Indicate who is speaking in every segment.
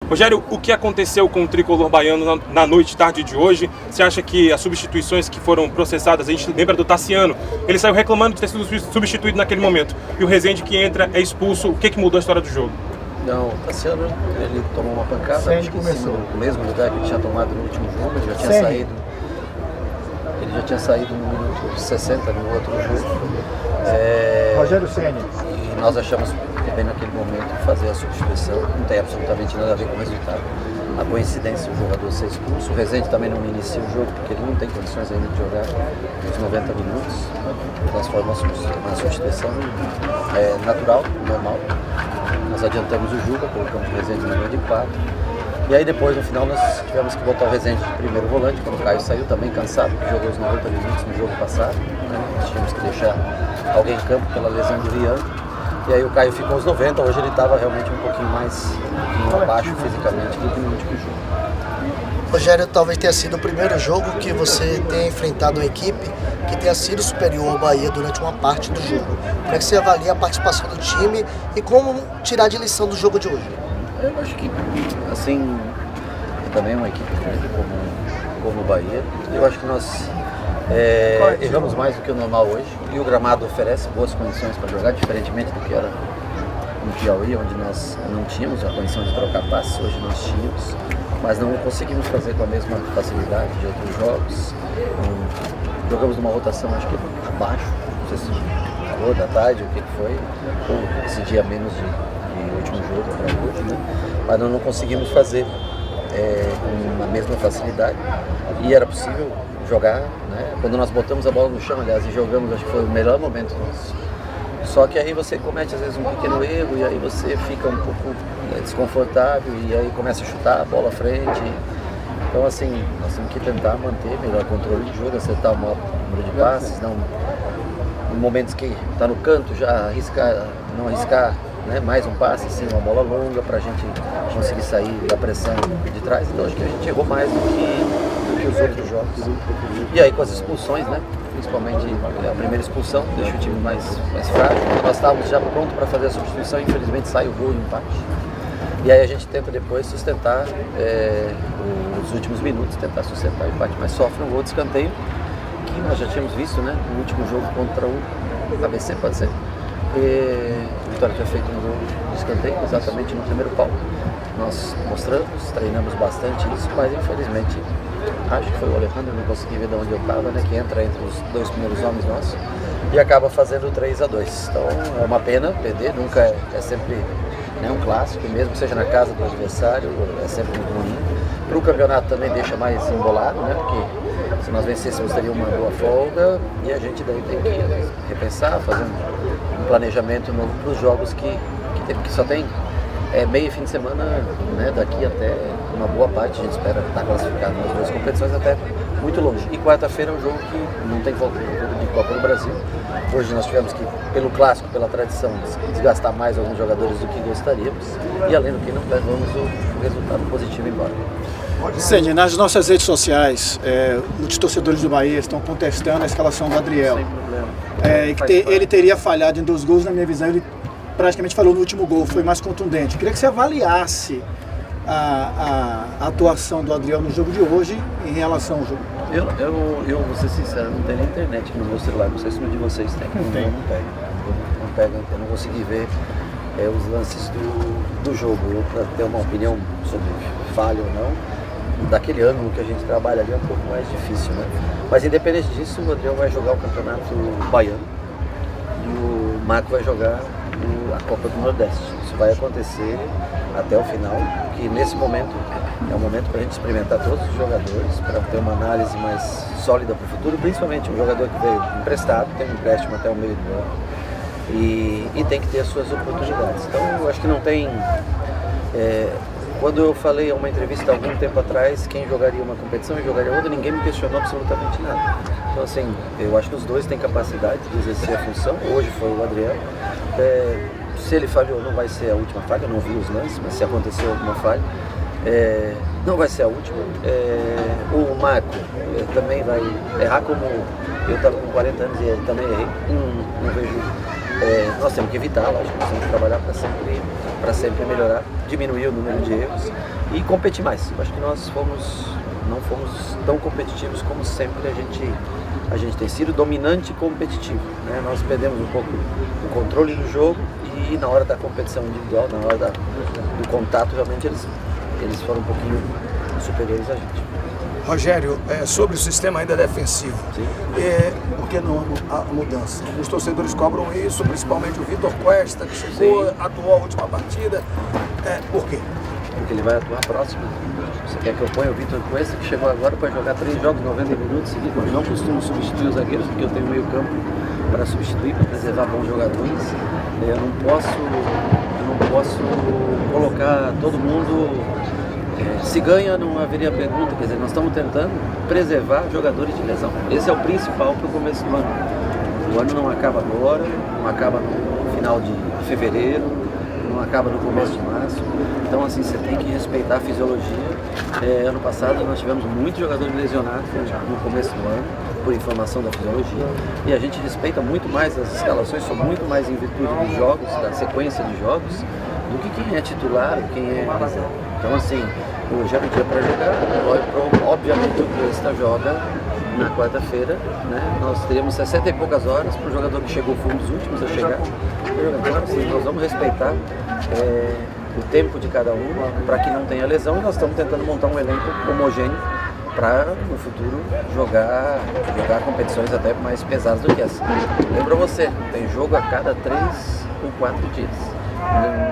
Speaker 1: Rogério, o que aconteceu com o tricolor baiano na noite tarde de hoje? Você acha que as substituições que foram processadas, a gente lembra do Tassiano, ele saiu reclamando de ter sido substituído naquele momento, e o Rezende que entra é expulso, o que mudou a história do jogo?
Speaker 2: Não, o Tassiano, ele tomou uma pancada, acho que em cima do mesmo lugar que ele tinha tomado no último jogo, ele já tinha saído no minuto 60 no outro jogo.
Speaker 3: Rogério Ceni.
Speaker 2: E nós achamos que bem naquele momento fazer a substituição, não tem absolutamente nada a ver com o resultado. A coincidência, o jogador ser expulso, o Rezende também não inicia o jogo, porque ele não tem condições ainda de jogar os 90 minutos. Nós formamos uma substituição natural, normal. Nós adiantamos o jogo, colocamos o Rezende na linha de 4. E aí depois, no final, nós tivemos que botar o Rezende de primeiro volante, quando o Caio saiu também cansado, porque jogou os 90 minutos no jogo passado. Né? Nós tínhamos que deixar alguém em campo pela lesão do Rian. E aí o Caio ficou aos 90, hoje ele estava realmente um pouquinho abaixo fisicamente do que no último jogo.
Speaker 4: Rogério, talvez tenha sido o primeiro jogo que você tenha enfrentado uma equipe que tenha sido superior ao Bahia durante uma parte do jogo. Como é que você avalia a participação do time e como tirar de lição do jogo de hoje?
Speaker 2: Eu acho que, assim, também é uma equipe grande como o Bahia. Eu acho que nós erramos mais do que o normal hoje. E o gramado oferece boas condições para jogar, diferentemente do que era no Piauí, onde nós não tínhamos a condição de trocar passes. Hoje nós tínhamos, mas não conseguimos fazer com a mesma facilidade de outros jogos. Jogamos numa rotação, acho que abaixo, não sei se calor da tarde, o que foi, ou esse dia menos de último jogo para hoje, né? Mas nós não conseguimos fazer com a mesma facilidade e era possível jogar, né? Quando nós botamos a bola no chão, aliás, e jogamos, acho que foi o melhor momento nosso. Só que aí você comete às vezes um pequeno erro e aí você fica um pouco desconfortável e aí começa a chutar a bola à frente. Então assim, nós temos que tentar manter melhor controle de jogo, acertar o maior número de passes, não em momentos que está no canto já não arriscar, né, mais um passe, assim, uma bola longa para a gente conseguir sair da pressão de trás. Então acho que a gente errou mais do que os outros jogos. E aí com as expulsões, né, principalmente a primeira expulsão, deixa o time mais frágil. Nós estávamos já prontos para fazer a substituição, infelizmente sai o gol e o empate. E aí a gente tenta depois sustentar os últimos minutos, tentar sustentar o empate, mas sofre um gol de escanteio, que nós já tínhamos visto, né, no último jogo contra o ABC, pode ser. O Vitória tinha feito um gol de escanteio exatamente no primeiro pau. Nós mostramos, treinamos bastante isso, mas infelizmente acho que foi o Alejandro, não consegui ver de onde eu estava, né, que entra entre os dois primeiros homens nossos e acaba fazendo 3-2. Então é uma pena perder, nunca é sempre, né, um clássico, mesmo que seja na casa do adversário, é sempre muito ruim. Para o campeonato também deixa mais embolado, né, porque se nós vencêssemos teria uma boa folga e a gente daí tem que repensar, fazer um planejamento novo para os jogos que só tem meio fim de semana, né, daqui até uma boa parte, a gente espera estar classificado nas duas competições até muito longe. E quarta-feira é um jogo que não tem volta, é um jogo de Copa do Brasil. Hoje nós tivemos que, pelo clássico, pela tradição, desgastar mais alguns jogadores do que gostaríamos e além do que não levamos o resultado positivo embora.
Speaker 3: Ceni, nas nossas redes sociais, muitos torcedores do Bahia estão contestando a escalação do Adriel.
Speaker 2: Sem problema.
Speaker 3: Ele teria falhado em 2 gols, na minha visão, ele praticamente falou no último gol, foi mais contundente. Queria que você avaliasse a atuação do Adriel no jogo de hoje em relação ao jogo.
Speaker 2: Eu vou ser sincero, não tem nem internet no meu celular, não sei se no de vocês tem.
Speaker 3: Não tem.
Speaker 2: Não pega, eu não consegui ver os lances do jogo. Eu, para ter uma opinião sobre falha ou não, daquele ano que a gente trabalha ali é um pouco mais difícil, né? Mas independente disso, o Adriel vai jogar o Campeonato Baiano e o Marco vai jogar a Copa do Nordeste. Isso vai acontecer até o final, que nesse momento é um momento para a gente experimentar todos os jogadores, para ter uma análise mais sólida para o futuro, principalmente um jogador que veio emprestado, tem um empréstimo até o meio do ano e tem que ter as suas oportunidades. Então eu acho que não tem... Quando eu falei a uma entrevista há algum tempo atrás quem jogaria uma competição e jogaria outra, ninguém me questionou absolutamente nada. Então assim, eu acho que os dois têm capacidade de exercer a função. Hoje foi o Adriel. Se ele falhou, não vai ser a última falha, eu não vi os lances, mas se aconteceu alguma falha, não vai ser a última. O Marco também vai errar, como eu estava com 40 anos e ele também errei. Não vejo... nós temos que evitar, lógico, nós temos que trabalhar para sempre melhorar, diminuir o número de erros, e competir mais. Eu acho que nós não fomos tão competitivos como sempre a gente tem sido, dominante e competitivo, né? Nós perdemos um pouco o controle do jogo e na hora da competição individual, na hora do contato, realmente eles foram um pouquinho superiores a gente.
Speaker 5: Rogério, sobre o sistema ainda defensivo,
Speaker 3: Por que não a mudança?
Speaker 5: os torcedores cobram isso, principalmente o Vitor Cuesta, que chegou, atuou a última partida. Por quê?
Speaker 2: Porque ele vai atuar próximo. Você quer que eu ponha o Vitor Cuesta, que chegou agora para jogar 3 jogos, 90 minutos seguidos? Eu não costumo substituir os zagueiros, porque eu tenho meio campo para substituir, para preservar bons jogadores. Eu não posso colocar todo mundo... Se ganha, não haveria pergunta, quer dizer, nós estamos tentando preservar jogadores de lesão. Esse é o principal para o começo do ano. O ano não acaba agora, não acaba no final de fevereiro, não acaba no começo de março. Então, assim, você tem que respeitar a fisiologia. Ano passado nós tivemos muitos jogadores lesionados no começo do ano, por informação da fisiologia. E a gente respeita muito mais, as escalações são muito mais em virtude dos jogos, da sequência de jogos, do que quem é titular, quem é reserva. Então, assim, hoje é o dia para jogar. Obviamente, o Cuesta joga na quarta-feira, né? Nós teríamos 60 e poucas horas para o jogador que chegou, foi um dos últimos a chegar. Então, assim, nós vamos respeitar o tempo de cada um para que não tenha lesão e nós estamos tentando montar um elenco homogêneo para, no futuro, jogar competições até mais pesadas do que essa. Lembra você, tem jogo a cada 3 ou 4 dias.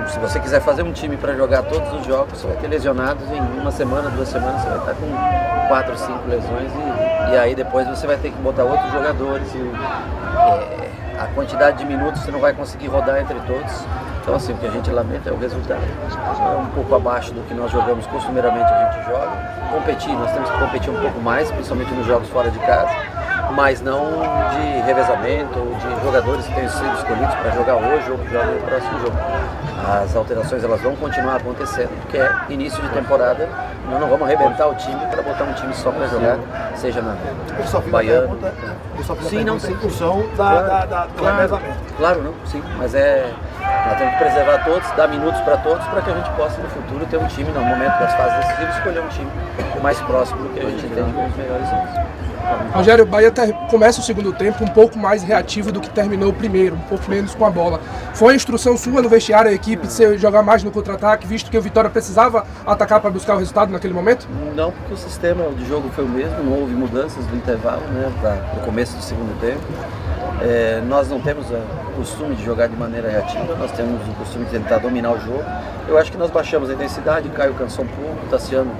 Speaker 2: Se você quiser fazer um time para jogar todos os jogos, você vai ter lesionados em 1 semana, 2 semanas, você vai estar com 4 ou 5 lesões e aí depois você vai ter que botar outros jogadores e a quantidade de minutos você não vai conseguir rodar entre todos. Então, assim, o que a gente lamenta é o resultado. É um pouco abaixo do que nós jogamos, costumeiramente a gente joga. Competir, nós temos que competir um pouco mais, principalmente nos jogos fora de casa, mas não de revezamento ou de jogadores que tenham sido escolhidos para jogar hoje ou que jogam no próximo jogo. As alterações elas vão continuar acontecendo, porque é início de temporada, nós não vamos arrebentar o time para botar um time só para jogar, seja na Baiano.
Speaker 3: Sim, não, sim. Do revezamento.
Speaker 2: Claro, não, sim, mas nós temos que preservar todos, dar minutos para todos, para que a gente possa no futuro ter um time, no momento das fases decisivas, escolher um time mais próximo do que a gente tem com os melhores anos.
Speaker 6: Rogério, o Bahia começa o segundo tempo um pouco mais reativo do que terminou o primeiro, um pouco menos com a bola. Foi a instrução sua no vestiário, a equipe, de você jogar mais no contra-ataque, visto que o Vitória precisava atacar para buscar o resultado naquele momento?
Speaker 2: Não, porque o sistema de jogo foi o mesmo, não houve mudanças do intervalo, né, para o começo do segundo tempo. Nós não temos o costume de jogar de maneira reativa, nós temos o costume de tentar dominar o jogo. Eu acho que nós baixamos a intensidade, Caio cansou um pouco, o Tassiano,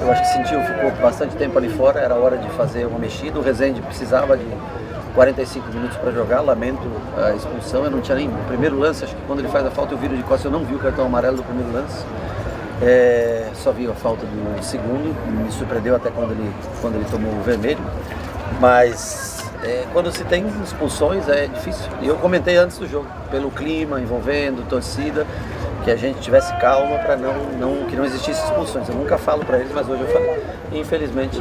Speaker 2: eu acho que sentiu, ficou bastante tempo ali fora, era hora de fazer uma mexida, o Rezende precisava de 45 minutos para jogar, lamento a expulsão, eu não tinha nem o primeiro lance, acho que quando ele faz a falta eu viro de costas, eu não vi o cartão amarelo do primeiro lance, só vi a falta do segundo, me surpreendeu até quando ele tomou o vermelho, mas quando se tem expulsões é difícil, e eu comentei antes do jogo, pelo clima envolvendo, torcida, que a gente tivesse calma para que não existisse expulsões. Eu nunca falo para eles, mas hoje eu falei. Infelizmente,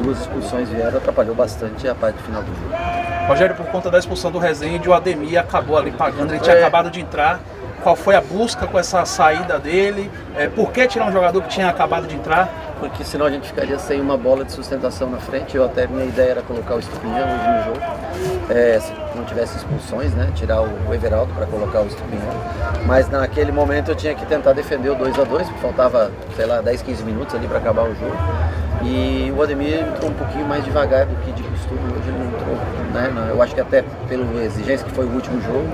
Speaker 2: 2 expulsões vieram, atrapalhou bastante a parte final do jogo.
Speaker 7: Rogério, por conta da expulsão do Rezende, o Ademir acabou ali pagando, ele tinha acabado de entrar. Qual foi a busca com essa saída dele? Por que tirar um jogador que tinha acabado de entrar?
Speaker 2: Porque senão a gente ficaria sem uma bola de sustentação na frente. Minha ideia era colocar o Estupinhão hoje no jogo. Se não tivesse expulsões, né? Tirar o Everaldo para colocar o Estupinhão. Mas naquele momento eu tinha que tentar defender o 2-2, porque faltava, 10, 15 minutos ali para acabar o jogo. E o Ademir entrou um pouquinho mais devagar do que de costume, hoje ele não entrou, né? Eu acho que até pela exigência que foi o último jogo,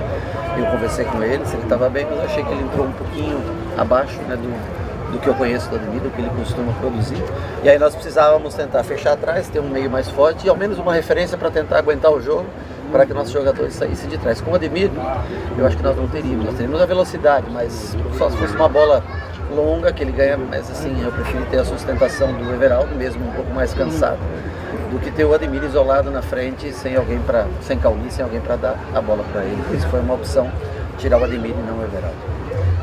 Speaker 2: eu conversei com ele, se ele estava bem, mas eu achei que ele entrou um pouquinho abaixo, né, do que eu conheço do Ademir, do que ele costuma produzir. E aí nós precisávamos tentar fechar atrás, ter um meio mais forte e ao menos uma referência para tentar aguentar o jogo, para que nossos jogadores saíssem de trás. Com o Ademir, eu acho que nós teríamos a velocidade, mas só se fosse uma bola longa que ele ganha, mas assim, eu prefiro ter a sustentação do Everaldo, mesmo um pouco mais cansado, do que ter o Ademir isolado na frente, sem Cauli, sem alguém para dar a bola para ele. Por isso foi uma opção tirar o Ademir e não o Everaldo.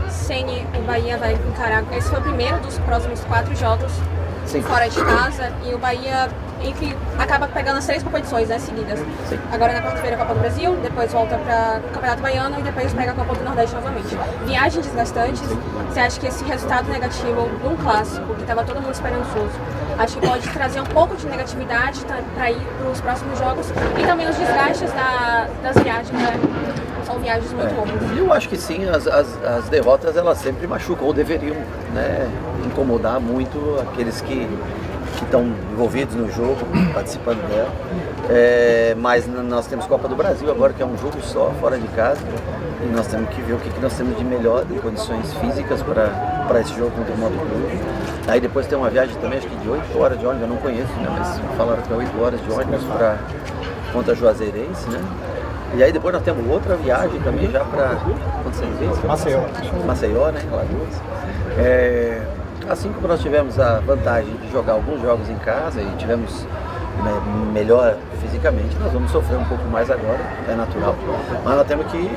Speaker 8: Ceni, o Bahia vai encarar, esse foi o primeiro dos próximos 4 jogos
Speaker 2: Sim.
Speaker 8: fora de casa, e o Bahia, enfim, acaba pegando as 3 competições, né, seguidas.
Speaker 2: Sim.
Speaker 8: Agora na quarta-feira a Copa do Brasil, depois volta para o Campeonato Baiano e depois pega a Copa do Nordeste novamente. Viagens desgastantes, você acha que esse resultado negativo num clássico, que estava todo mundo esperançoso, acho que pode trazer um pouco de negatividade para ir para os próximos jogos e também os desgastes das viagens, né? São viagens muito longas.
Speaker 2: Eu acho que sim, as derrotas elas sempre machucam, ou deveriam, né, incomodar muito aqueles que estão envolvidos no jogo, participando dela. Mas nós temos Copa do Brasil agora, que é um jogo só, fora de casa, e nós temos que ver o que nós temos de melhor, de condições físicas para esse jogo contra o Moto Clube. Aí depois tem uma viagem também, acho que de 8 horas de ônibus, eu não conheço, né, mas falaram que é 8 horas de ônibus contra Juazeirense, né? E aí depois nós temos outra viagem também já para Maceió, né, Lagoas. Assim como nós tivemos a vantagem de jogar alguns jogos em casa e tivemos melhor fisicamente, nós vamos sofrer um pouco mais agora, é natural. Mas nós temos que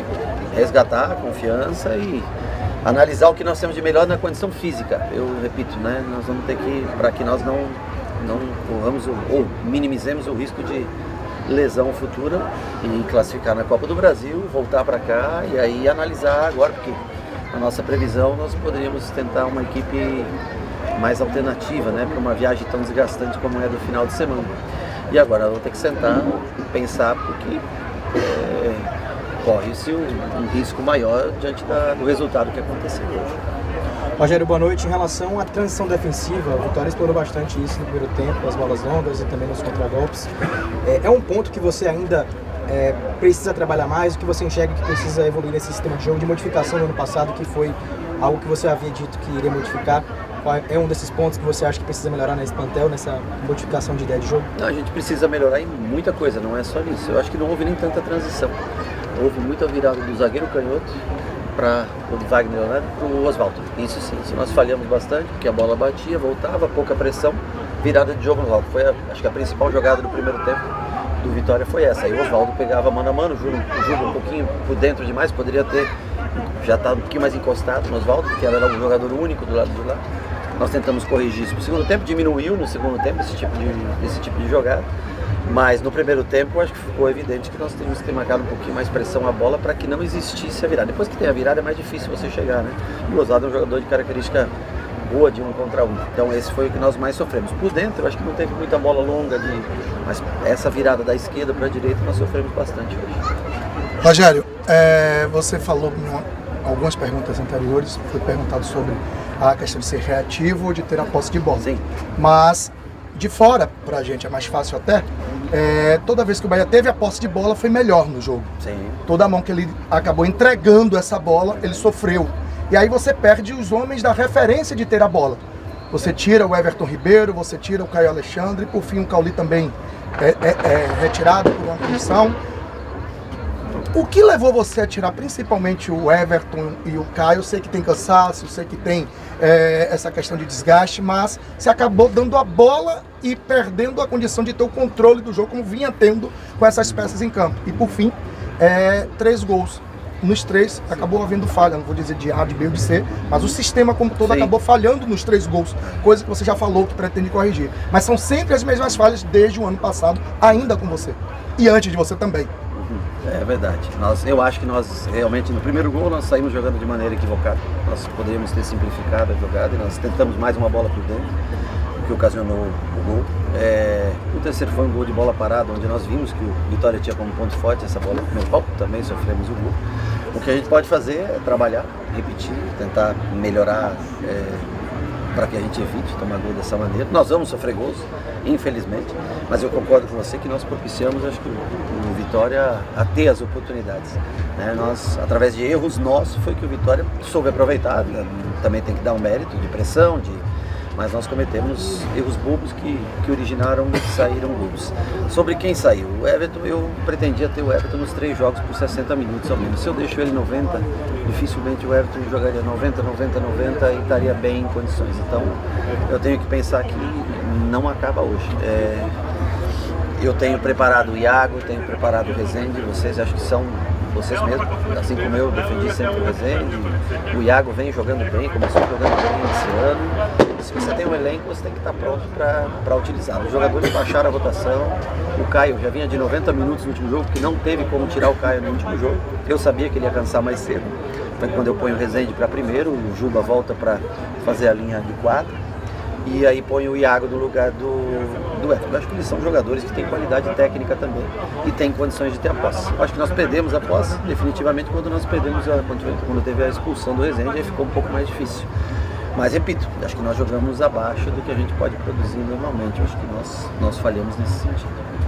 Speaker 2: resgatar a confiança e analisar o que nós temos de melhor na condição física. Eu repito, né, nós vamos ter que, para que nós não corramos ou minimizemos o risco de lesão futura e classificar na Copa do Brasil, voltar para cá e aí analisar agora, porque a nossa previsão nós poderíamos tentar uma equipe mais alternativa, né, para uma viagem tão desgastante como é do final de semana. E agora vamos ter que sentar e pensar, porque corre-se um risco maior diante do resultado que aconteceu hoje.
Speaker 9: Rogério, boa noite. Em relação à transição defensiva, o Vitória explorou bastante isso no primeiro tempo, as bolas longas e também nos contragolpes. É um ponto que você ainda precisa trabalhar mais, o que você enxerga que precisa evoluir nesse sistema de jogo, de modificação do ano passado, que foi algo que você havia dito que iria modificar. É um desses pontos que você acha que precisa melhorar nesse plantel, nessa modificação de ideia de jogo?
Speaker 2: Não, a gente precisa melhorar em muita coisa, não é só nisso. Eu acho que não houve nem tanta transição. Houve muita virada do zagueiro canhoto para o Wagner Leonardo para o Oswaldo. Isso sim, isso nós falhamos bastante, porque a bola batia, voltava, pouca pressão, virada de jogo no Oswaldo. Foi, acho que a principal jogada do primeiro tempo do Vitória foi essa. Aí o Oswaldo pegava mano a mano, o Júlio um pouquinho por dentro demais, poderia ter já estado um pouquinho mais encostado no Oswaldo, porque ela era um jogador único do lado de lá. Nós tentamos corrigir isso. No segundo tempo diminuiu, no segundo tempo, esse tipo de jogada. Mas no primeiro tempo, acho que ficou evidente que nós temos que ter marcado um pouquinho mais pressão à bola para que não existisse a virada. Depois que tem a virada é mais difícil você chegar, né? E o Oswaldo é um jogador de característica boa de 1 contra 1. Então esse foi o que nós mais sofremos. Por dentro, eu acho que não teve muita bola longa, mas essa virada da esquerda para a direita nós sofremos bastante hoje.
Speaker 10: Rogério, você falou em algumas perguntas anteriores, foi perguntado sobre a questão de ser reativo ou de ter a posse de bola.
Speaker 2: Sim.
Speaker 10: Mas de fora, pra gente é mais fácil até, toda vez que o Bahia teve a posse de bola foi melhor no jogo.
Speaker 2: Sim.
Speaker 10: Toda a mão que ele acabou entregando essa bola, ele sofreu. E aí você perde os homens da referência de ter a bola. Você tira o Everton Ribeiro, você tira o Caio Alexandre, por fim o Cauli também é retirado por uma punição. O que levou você a tirar principalmente o Everton e o Caio? Eu sei que tem cansaço, eu sei que tem essa questão de desgaste, mas você acabou dando a bola e perdendo a condição de ter o controle do jogo, como vinha tendo com essas peças em campo. E por fim, 3 gols. Nos 3 acabou havendo falha, não vou dizer de A, de B ou de C, mas o sistema como todo acabou falhando nos 3 gols, coisa que você já falou que pretende corrigir. Mas são sempre as mesmas falhas desde o ano passado, ainda com você. E antes de você também.
Speaker 2: É verdade. Eu acho que nós realmente, no primeiro gol, nós saímos jogando de maneira equivocada. Nós poderíamos ter simplificado a jogada e nós tentamos mais uma bola por dentro, que ocasionou o gol. O terceiro foi um gol de bola parada, onde nós vimos que o Vitória tinha como ponto forte essa bola no palco, também sofremos o gol. O que a gente pode fazer é trabalhar, repetir, tentar melhorar para que a gente evite tomar gol dessa maneira. Nós vamos sofrer gols, infelizmente, mas eu concordo com você que nós propiciamos, acho que o Vitória a ter as oportunidades. Nós, através de erros nossos, foi que o Vitória soube aproveitar. Também tem que dar um mérito de pressão, mas nós cometemos erros bobos que originaram e que saíram gols. Sobre quem saiu, o Everton, eu pretendia ter o Everton nos 3 jogos por 60 minutos ao menos. Se eu deixo ele 90, dificilmente o Everton jogaria 90 e estaria bem em condições. Então eu tenho que pensar que não acaba hoje. Eu tenho preparado o Iago, tenho preparado o Rezende, vocês acho que são vocês mesmos, assim como eu defendi sempre o Rezende. O Iago vem jogando bem, começou jogando bem esse ano. Se você tem um elenco, você tem que estar pronto para utilizá-lo. Os jogadores baixaram a rotação. O Caio já vinha de 90 minutos no último jogo, que não teve como tirar o Caio no último jogo. Eu sabia que ele ia cansar mais cedo. Então, quando eu ponho o Rezende para primeiro, o Juba volta para fazer a linha de 4. E aí põe o Iago no lugar do Everton. Eu acho que eles são jogadores que têm qualidade técnica também e têm condições de ter a posse. Eu acho que nós perdemos a posse definitivamente quando nós perdemos quando teve a expulsão do Rezende, aí ficou um pouco mais difícil. Mas repito, acho que nós jogamos abaixo do que a gente pode produzir normalmente. Eu acho que nós falhamos nesse sentido.